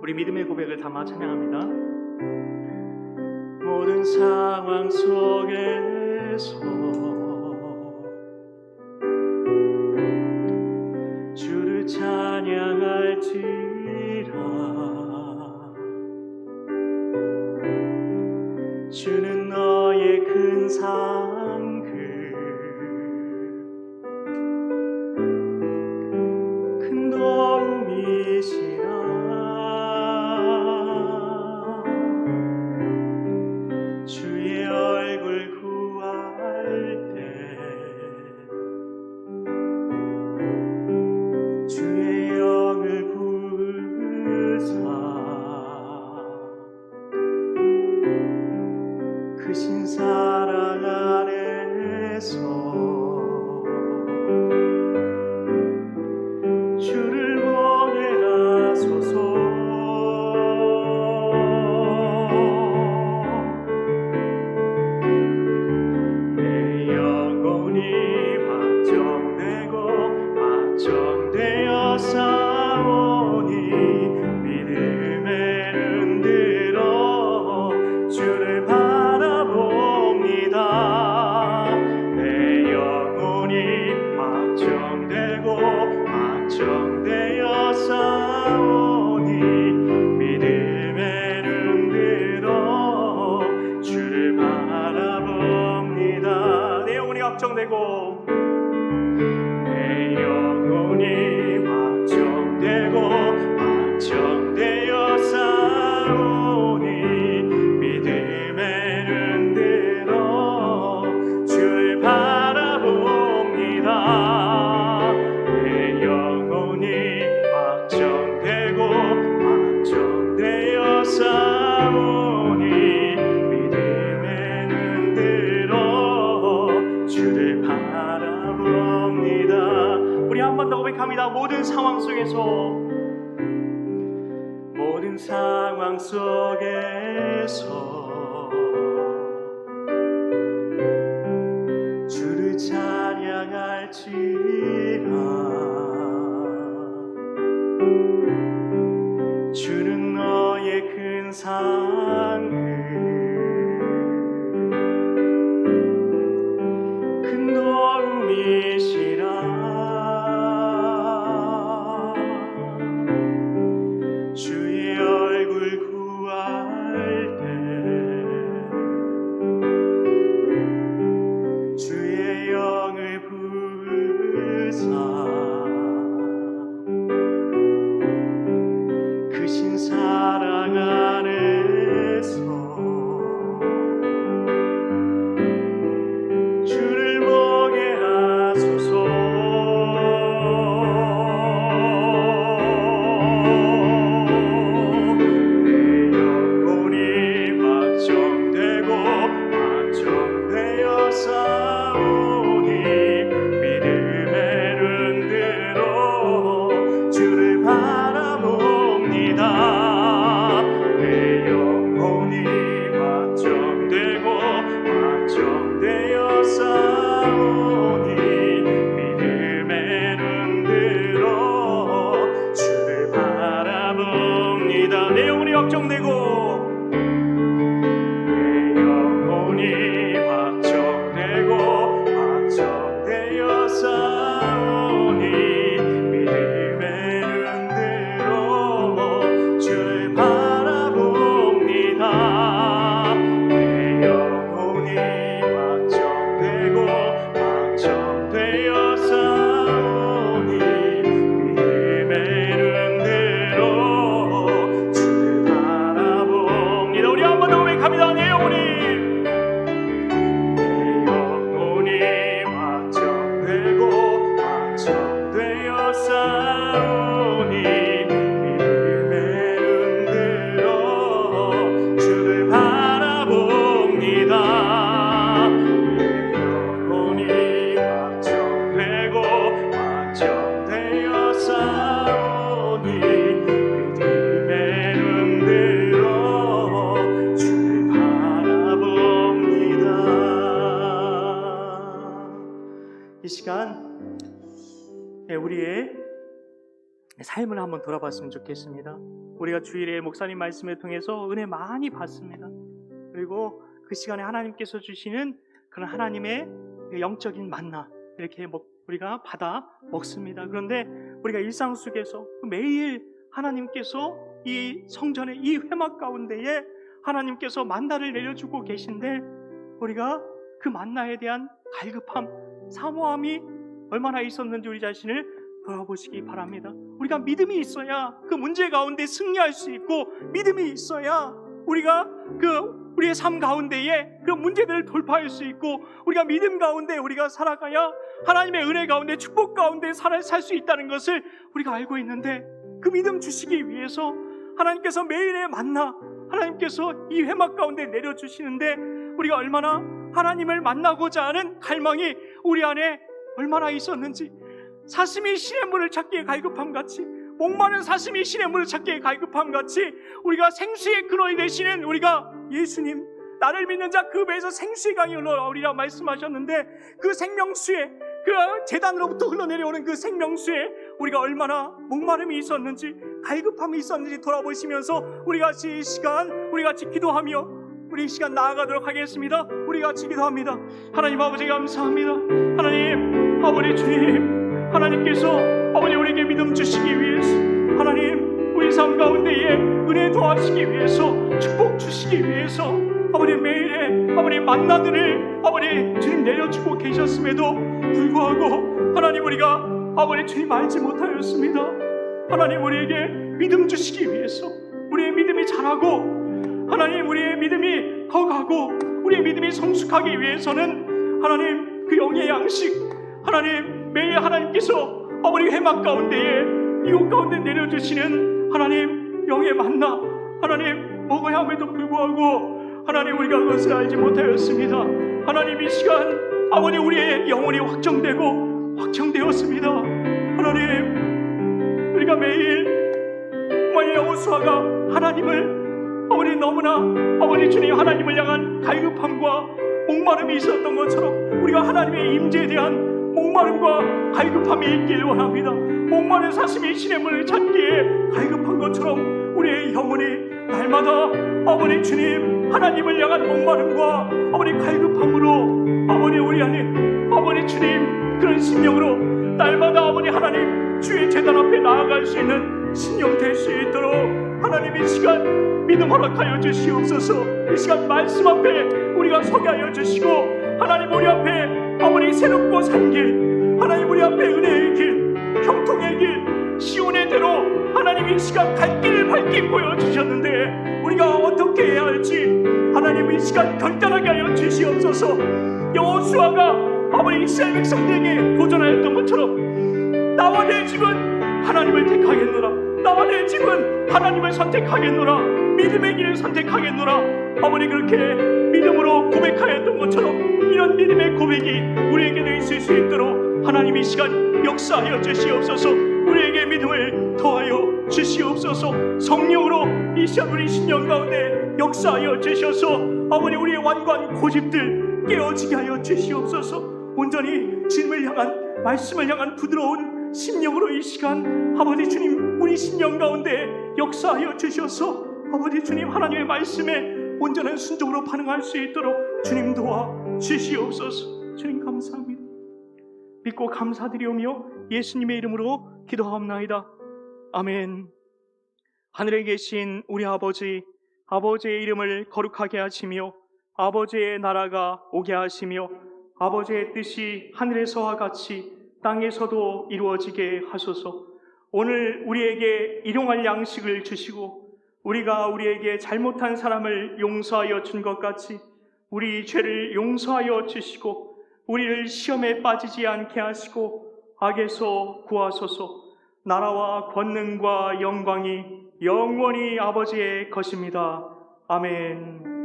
우리 믿음의 고백을 담아 찬양합니다. 모든 상황 속에서 주를 찬양할지라. 주는 너의 큰 상급 큰 도움이시라. 주의 얼굴 구할 때 주의 영을 부으사 크신 사랑 안에서 주를 보게 하소서. 내 영혼이 확정되어 싸우니 믿음에 흔들어 주를 바라봅니다. 내 영혼이 확정되어 싸우니 믿음에 흔들어 주를 바라봅니다. 내 영혼이 확정되고 확정되어 싸우니 믿음에 흔들어 주를 바라봅니다. 내 영혼이 확정되어 싸우니 믿음에 흔들어 주를 바라봅니다. 우리 한 번 더 고백합니다. 모든 상황 속에서 주를 찬양할지라. 주는 너의 큰 상급 큰 도움이시라. 주의 얼굴 구할 때 주의 영을 부으사 크신 사랑 안에서 주를 보게 하소서. 바라봅니다. 내 영혼이 확정되고 내 영혼이 확정되고 확정되어 싸우니 믿음의 눈으로 주를 바라봅니다. 내 영혼이 확정되고 확정되어 싸우니 믿음의 눈으로 주를 바라봅니다. 우리 한 번 더 고백합니다. 내 영혼이 확정되고 확정되어 싸우니 믿음의 눈으로 주를 바라봅니다. 내 영혼이 확정되고 확정되어 싸우니 믿음의 눈으로 주를 바라봅니다. 이 시간 우리의 삶을 한번 돌아봤으면 좋겠습니다. 우리가 주일에 목사님 말씀을 통해서 은혜 많이 받습니다. 그리고 그 시간에 하나님께서 주시는 그런 하나님의 영적인 만나 이렇게 우리가 받아 먹습니다. 그런데 우리가 일상 속에서 매일 하나님께서 이 성전의 이 회막 가운데에 하나님께서 만나를 내려주고 계신데 우리가 그 만나에 대한 갈급함, 사모함이 얼마나 있었는지 우리 자신을 돌아보시기 바랍니다. 우리가 믿음이 있어야 그 문제 가운데 승리할 수 있고, 믿음이 있어야 우리가 우리의 삶 가운데에 그 문제들을 돌파할 수 있고, 우리가 믿음 가운데 우리가 살아가야 하나님의 은혜 가운데 축복 가운데 살 수 있다는 것을 우리가 알고 있는데, 그 믿음 주시기 위해서 하나님께서 매일의 만나, 하나님께서 이 회막 가운데 내려주시는데 우리가 얼마나 하나님을 만나고자 하는 갈망이 우리 안에 얼마나 있었는지, 사슴이 신의 물을 찾기에 갈급함같이, 목마른 사슴이 신의 물을 찾기에 갈급함같이 우리가 생수의 근원이 되시는 우리가 예수님, 나를 믿는 자 그 배에서 생수의 강이 흘러나오리라 말씀하셨는데, 그 생명수에, 그 제단으로부터 흘러내려오는 그 생명수에 우리가 얼마나 목마름이 있었는지, 갈급함이 있었는지 돌아보시면서 우리 같이 이 시간 우리 같이 기도하며 우리 이 시간 나아가도록 하겠습니다. 우리 같이 기도합니다. 하나님 아버지 감사합니다. 하나님 아버지 주님, 하나님께서 아버지 우리에게 믿음 주시기 위해서, 하나님 우리 삶 가운데에 은혜 더하시기 위해서, 축복 주시기 위해서 아버지 매일의 아버지 만나들을 아버지 주님 내려주고 계셨음에도 불구하고 하나님 우리가 아버지 주님 알지 못하였습니다. 하나님 우리에게 믿음 주시기 위해서, 우리의 믿음이 자라고 하나님 우리의 믿음이 커가고 우리의 믿음이 성숙하기 위해서는 하나님 그 영의 양식, 하나님 매일 하나님께서 아버지 회막 가운데에 이곳 가운데 내려주시는 하나님 영의 만나, 하나님 먹어야 함에도 불구하고 하나님 우리가 그것을 알지 못하였습니다. 하나님 이 시간 아버지 우리의 영혼이 확정되었습니다. 하나님 우리가 매일 만약 여호수아가 하나님을 아버지 너무나 아버지 주님 하나님을 향한 갈급함과 목마름이 있었던 것처럼 우리가 하나님의 임재에 대한 목마름과 갈급함이 있길 원합니다. 목마른 사슴이 신의 물을 찾기에 갈급한 것처럼 우리의 영혼이 날마다 아버지 주님 하나님을 향한 목마름과 아버지 갈급함으로 아버지 우리 안에 아버지 주님 그런 심령으로 날마다 아버지 하나님 주의 제단 앞에 나아갈 수 있는 심령 될 수 있도록 하나님 이 시간 믿음 허락하여 주시옵소서. 이 시간 말씀 앞에 우리가 서게 하여 주시고, 하나님 우리 앞에 아버지 새롭고 산 길, 하나님 우리 앞에 은혜의 길, 형통의 길, 시온의 대로 하나님 이 시간 갈 길을 밝게 보여주셨는데 우리가 어떻게 해야 할지 하나님 이 시간 결단하게 하여 주시옵소서. 여호수아가 아버지 이스라엘 백성들에게 도전하였던 것처럼 나와 내 집은 하나님을 택하겠노라, 나와 내 집은 하나님을 선택하겠노라, 믿음의 길을 선택하겠노라. 아버지 그렇게 믿음으로 고백하였던 것처럼 이런 믿음의 고백이 우리에게도 있을 수 있도록 하나님 이 시간 역사하여 주시옵소서. 우리에게 믿음을 더하여 주시옵소서. 성령으로 이 시간 우리 신령 가운데 역사하여 주셔서 아버지 우리의 완고한 고집들 깨어지게 하여 주시옵소서. 온전히 주님을 향한 말씀을 향한 부드러운 심령으로 이 시간 아버지 주님 우리 심령 가운데 역사하여 주셔서 아버지 주님 하나님의 말씀에 온전한 순종으로 반응할 수 있도록 주님 도와 주시옵소서. 주님 감사합니다. 믿고 감사드리오며 예수님의 이름으로 기도하옵나이다. 아멘. 하늘에 계신 우리 아버지, 아버지의 이름을 거룩하게 하시며 아버지의 나라가 오게 하시며 아버지의 뜻이 하늘에서와 같이 땅에서도 이루어지게 하소서. 오늘 우리에게 일용할 양식을 주시고 우리가 우리에게 잘못한 사람을 용서하여 준 것 같이 우리 죄를 용서하여 주시고 우리를 시험에 빠지지 않게 하시고 악에서 구하소서. 나라와 권능과 영광이 영원히 아버지의 것입니다. 아멘.